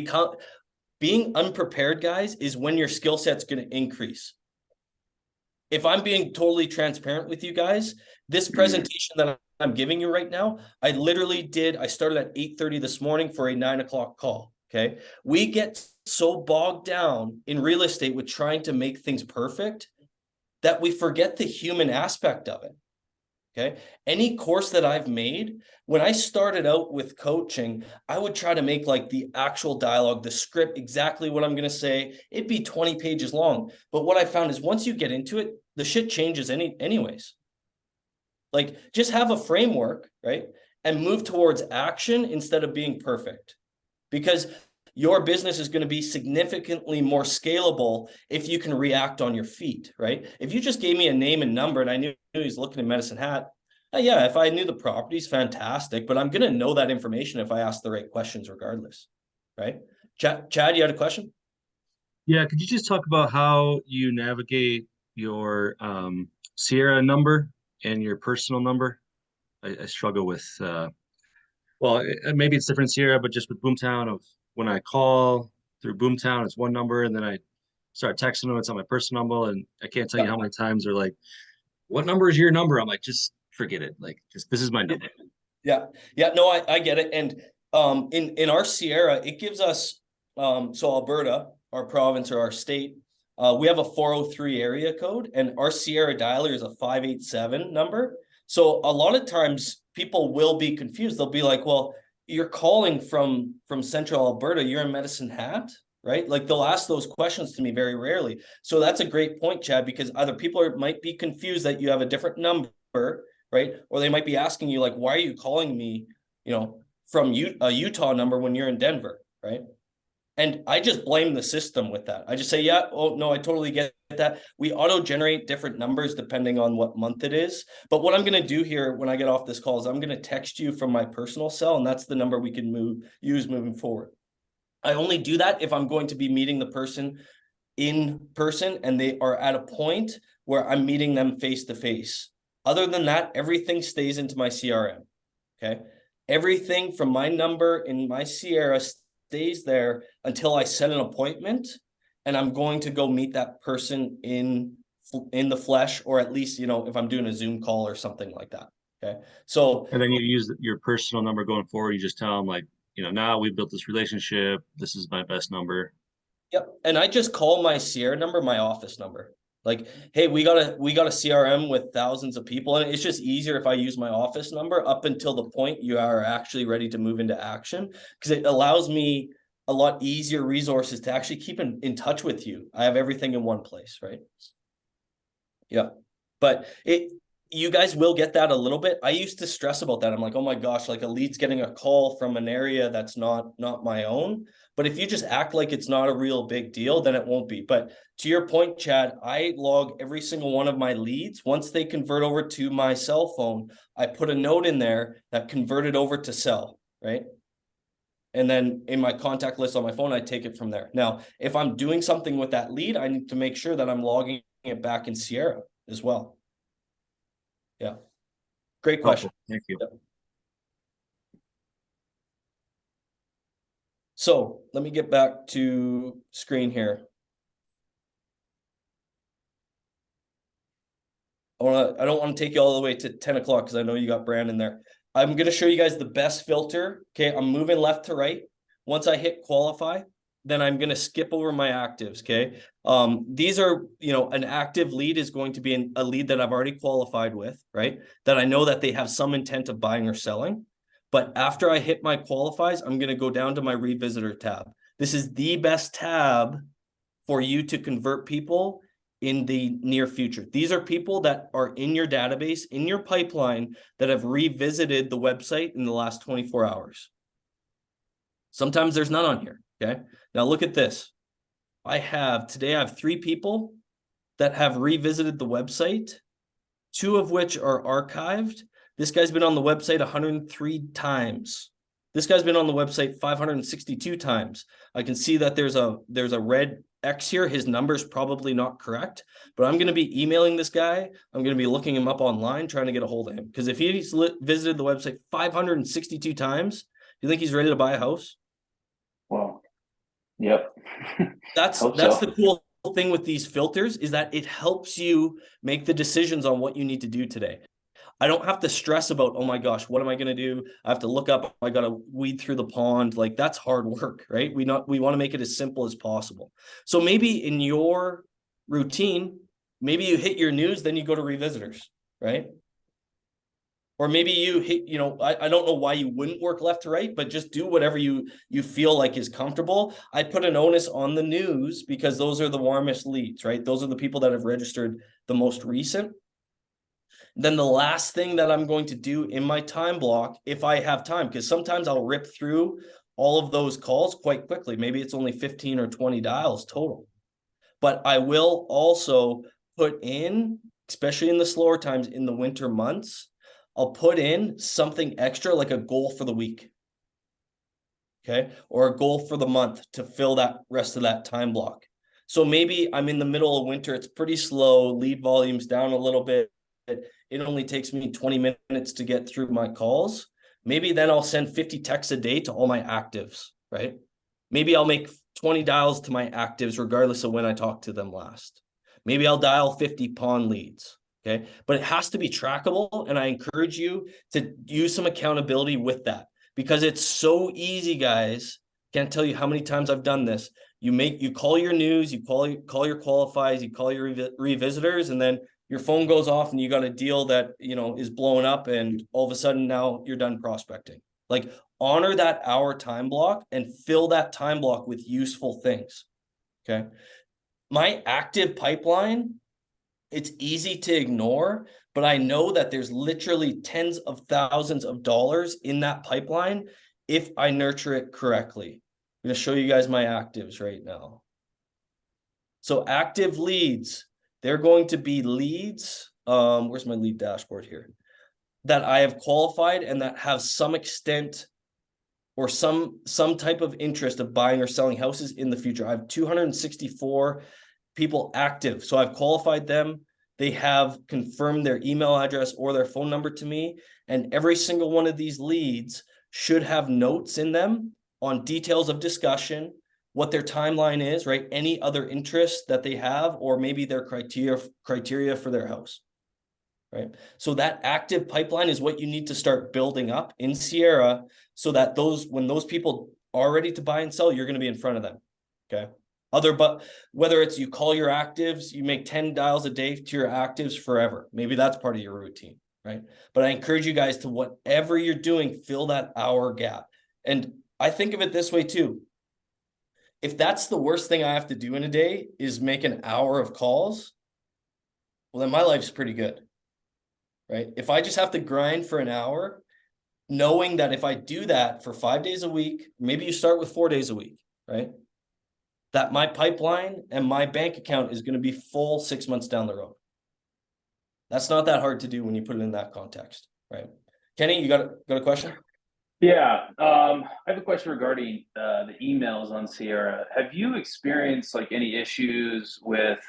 being unprepared, guys, is when your skill set's going to increase. If I'm being totally transparent with you guys, this presentation that I'm giving you right now, I started at 8:30 this morning for a 9 o'clock call. Okay. We get so bogged down in real estate with trying to make things perfect that we forget the human aspect of it. Okay. Any course that I've made, when I started out with coaching, I would try to make like the actual dialogue, the script, exactly what I'm going to say. It'd be 20 pages long. But what I found is once you get into it, the shit changes anyways. Like just have a framework, right? And move towards action instead of being perfect. Because your business is going to be significantly more scalable if you can react on your feet, right? If you just gave me a name and number and I knew he's looking at Medicine Hat, yeah, if I knew the properties, fantastic, but I'm going to know that information if I ask the right questions regardless, right? Chad, you had a question? Yeah, could you just talk about how you navigate your Sierra number and your personal number? I struggle with, maybe it's different Sierra, but just with Boomtown of when I call through Boomtown, it's one number, and then I start texting them, it's on my personal number, and I can't tell you how many times they're like, what number is your number? I'm like, just forget it. Like, this is my number. Yeah. No, I get it. And in our Sierra, it gives us so Alberta, our province or our state, we have a 403 area code, and our Sierra dialer is a 587 number. So a lot of times people will be confused. They'll be like, well, you're calling from central Alberta, you're in Medicine Hat, right? Like they'll ask those questions to me very rarely. So that's a great point, Chad, because either people might be confused that you have a different number, right? Or they might be asking you like, why are you calling me, from a Utah number when you're in Denver, right? And I just blame the system with that. I just say, yeah, oh no, I totally get that. We auto-generate different numbers depending on what month it is. But what I'm going to do here when I get off this call is I'm going to text you from my personal cell, and that's the number we can use moving forward. I only do that if I'm going to be meeting the person in person and they are at a point where I'm meeting them face to face. Other than that, everything stays into my CRM. Okay. Everything from my number in my Sierra stays there until I set an appointment and I'm going to go meet that person in the flesh, or at least, if I'm doing a Zoom call or something like that. Okay. So, And then you use your personal number going forward. You just tell them like, now we've built this relationship. This is my best number. yep. And I just call my Sierra number my office number. Like, hey, we got a CRM with thousands of people, and it's just easier if I use my office number up until the point you are actually ready to move into action, because it allows me a lot easier resources to actually keep in touch with you. I have everything in one place, right? Yeah. But you guys will get that a little bit. I used to stress about that. I'm like, oh my gosh, like a lead's getting a call from an area that's not my own. But if you just act like it's not a real big deal, then it won't be. But to your point, Chad, I log every single one of my leads. Once they convert over to my cell phone, I put a note in there that converted over to cell, right? And then in my contact list on my phone, I take it from there. Now, if I'm doing something with that lead, I need to make sure that I'm logging it back in Sierra as well. Yeah. Great question. Thank you. Yeah. So let me get back to screen here. I don't want to take you all the way to 10 o'clock because I know you got Brandon there. I'm going to show you guys the best filter. Okay, I'm moving left to right. Once I hit qualify, then I'm going to skip over my actives. Okay, these are, an active lead is going to be a lead that I've already qualified with, right? That I know that they have some intent of buying or selling. But after I hit my qualifies, I'm going to go down to my revisitor tab. This is the best tab for you to convert people in the near future. These are people that are in your database, in your pipeline, that have revisited the website in the last 24 hours. Sometimes there's none on here. Okay. Now look at this. Today I have 3 people that have revisited the website, 2 of which are archived. This guy's been on the website 103 times. This guy's been on the website 562 times. I can see that there's a red X here. His number's probably not correct, but I'm going to be emailing this guy. I'm going to be looking him up online, trying to get a hold of him. Because if he's visited the website 562 times, do you think he's ready to buy a house? Well, yep. That's so. The cool thing with these filters, is that it helps you make the decisions on what you need to do today. I don't have to stress about, oh my gosh, what am I going to do? I have to look up, I got to weed through the pond. Like, that's hard work, right? We want to make it as simple as possible. So maybe in your routine, maybe you hit your news, then you go to revisitors, right? Or maybe you hit, I don't know why you wouldn't work left to right, but just do whatever you feel like is comfortable. I put an onus on the news because those are the warmest leads, right? Those are the people that have registered the most recent. Then the last thing that I'm going to do in my time block, if I have time, because sometimes I'll rip through all of those calls quite quickly. Maybe it's only 15 or 20 dials total. But I will also put in, especially in the slower times in the winter months, I'll put in something extra like a goal for the week. Okay. Or a goal for the month to fill that rest of that time block. So maybe I'm in the middle of winter. It's pretty slow. Lead volume's down a little bit. It only takes me 20 minutes to get through my calls. Maybe then I'll send 50 texts a day to all my actives, right? Maybe I'll make 20 dials to my actives regardless of when I talked to them last. Maybe I'll dial 50 pawn leads. Okay. But it has to be trackable. And I encourage you to use some accountability with that, because it's so easy, guys. Can't tell you how many times I've done this. You call your news, you call your qualifies, you call your revisitors, and then your phone goes off and you got a deal that, is blowing up, and all of a sudden now you're done prospecting. Like, honor that hour time block and fill that time block with useful things. Okay. My active pipeline, it's easy to ignore, but I know that there's literally tens of thousands of dollars in that pipeline if I nurture it correctly. I'm going to show you guys my actives right now. So active leads, they're going to be leads. Where's my lead dashboard here? That I have qualified and that have some extent or some type of interest of buying or selling houses in the future. I have 264 people active. So I've qualified them. They have confirmed their email address or their phone number to me. And every single one of these leads should have notes in them on details of discussion, what their timeline is, right? Any other interests that they have, or maybe their criteria for their house, right? So that active pipeline is what you need to start building up in Sierra, so that when those people are ready to buy and sell, you're going to be in front of them. Okay. But whether it's you call your actives, you make 10 dials a day to your actives forever. Maybe that's part of your routine, right? But I encourage you guys to, whatever you're doing, fill that hour gap. And I think of it this way too. If that's the worst thing I have to do in a day is make an hour of calls, well, then my life's pretty good, right? If I just have to grind for an hour, knowing that if I do that for 5 days a week, maybe you start with 4 days a week, right? That my pipeline and my bank account is going to be full 6 months down the road. That's not that hard to do when you put it in that context, right? Kenny, you got a question? Yeah, I have a question regarding the emails on Sierra. Have you experienced like any issues with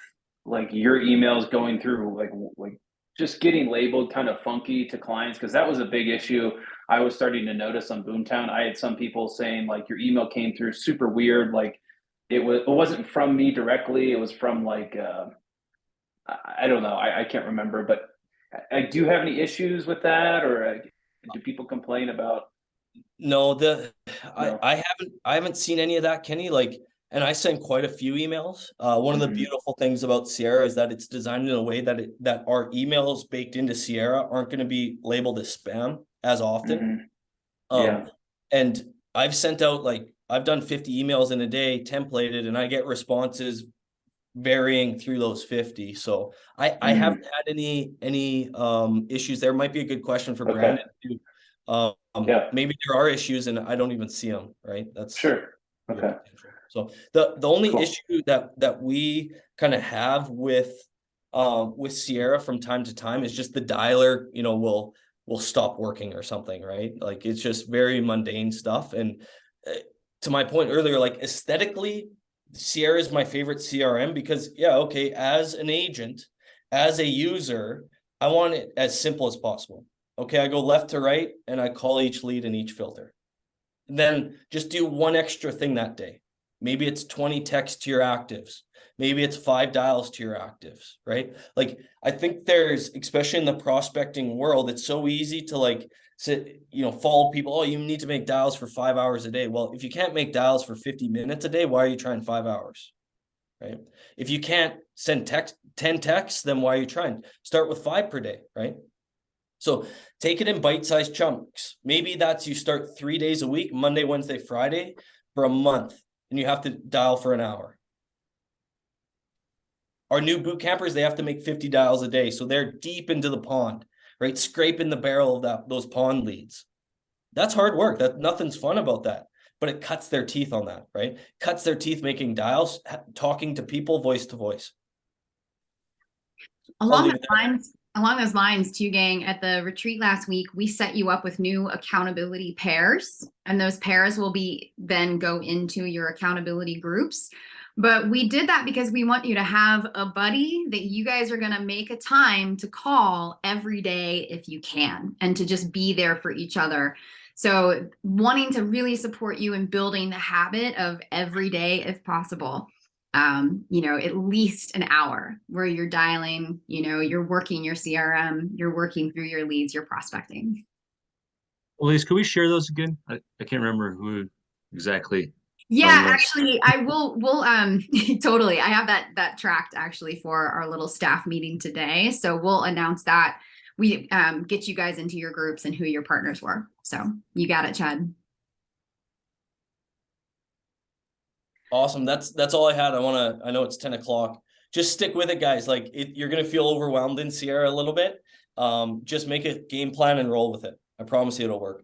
like your emails going through like just getting labeled kind of funky to clients? Because that was a big issue I was starting to notice on Boomtown. I had some people saying like your email came through super weird, like it wasn't from me directly. It was from like I don't know. I can't remember, but I do have any issues with that, or do people complain about? No, No. I haven't seen any of that, Kenny. Like, and I send quite a few emails. One of the beautiful things about Sierra is that it's designed in a way that our emails baked into Sierra aren't going to be labeled as spam as often. Yeah. And I've sent out I've done 50 emails in a day, templated, and I get responses varying through those 50. So I haven't had any issues. There might be a good question for Brandon too. Yeah. Maybe there are issues and I don't even see them, right? That's Sure. Okay. So the only Cool. issue that we kind of have with Sierra from time to time is just the dialer, will stop working or something, right? Like, it's just very mundane stuff. And to my point earlier, like, aesthetically, Sierra is my favorite CRM because, okay, as an agent, as a user, I want it as simple as possible. Okay, I go left to right and I call each lead in each filter. And then just do one extra thing that day. Maybe it's 20 texts to your actives. Maybe it's 5 dials to your actives, right? Like, I think there's, especially in the prospecting world, it's so easy to follow people. Oh, you need to make dials for 5 hours a day. Well, if you can't make dials for 50 minutes a day, why are you trying 5 hours, right? If you can't send 10 texts, then why are you trying? Start with 5 per day, right? So take it in bite-sized chunks. Maybe that's you start 3 days a week, Monday, Wednesday, Friday, for a month, and you have to dial for an hour. Our new boot campers, they have to make 50 dials a day. So they're deep into the pond, right? Scraping the barrel of those pond leads. That's hard work. Nothing's fun about that, but it cuts their teeth on that, right? Cuts their teeth making dials, talking to people voice to voice. Along those lines too, gang, at the retreat last week, we set you up with new accountability pairs, and those pairs will then go into your accountability groups. But we did that because we want you to have a buddy that you guys are going to make a time to call every day if you can, and to just be there for each other. So wanting to really support you in building the habit of every day if possible. you know, at least an hour where you're dialing, you know, you're working your CRM, you're working through your leads, you're prospecting. Elise, could we share those again? I can't remember who exactly. Yeah, run those. actually, we'll totally. I have that tracked actually for our little staff meeting today. So we'll announce that. We get you guys into your groups and who your partners were. So you got it, Chad. Awesome. That's all I had. I know it's 10 o'clock. Just stick with it, guys. Like you're going to feel overwhelmed in Sierra a little bit. Just make a game plan and roll with it. I promise you it'll work.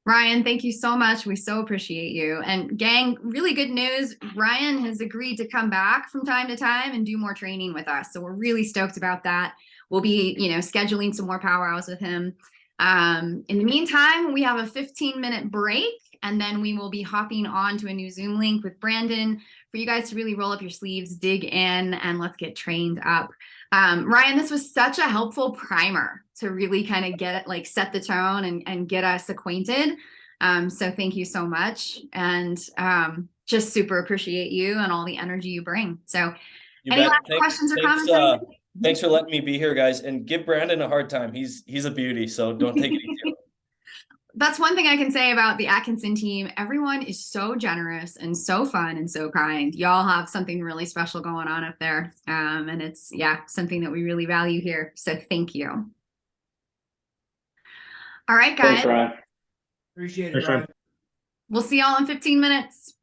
Ryan, thank you so much. We so appreciate you. And gang, really good news. Ryan has agreed to come back from time to time and do more training with us. So we're really stoked about that. We'll be, you know, scheduling some more power hours with him. In the meantime, we have a 15-minute break, and then we will be hopping on to a new Zoom link with Brandon for you guys to really roll up your sleeves, dig in, and let's get trained up. Ryan, this was such a helpful primer to really kind of get it, like set the tone and get us acquainted. So thank you so much. And just super appreciate you and all the energy you bring. So any last questions or comments? Thanks for letting me be here, guys, and give Brandon a hard time. He's a beauty, so don't take it easy. That's one thing I can say about the Atkinson team. Everyone is so generous and so fun and so kind. Y'all have something really special going on up there. And it's, yeah, something that we really value here. So thank you. All right, guys. Thanks, Ryan. Appreciate it, Thanks, Ryan. Ryan. We'll see y'all in 15 minutes.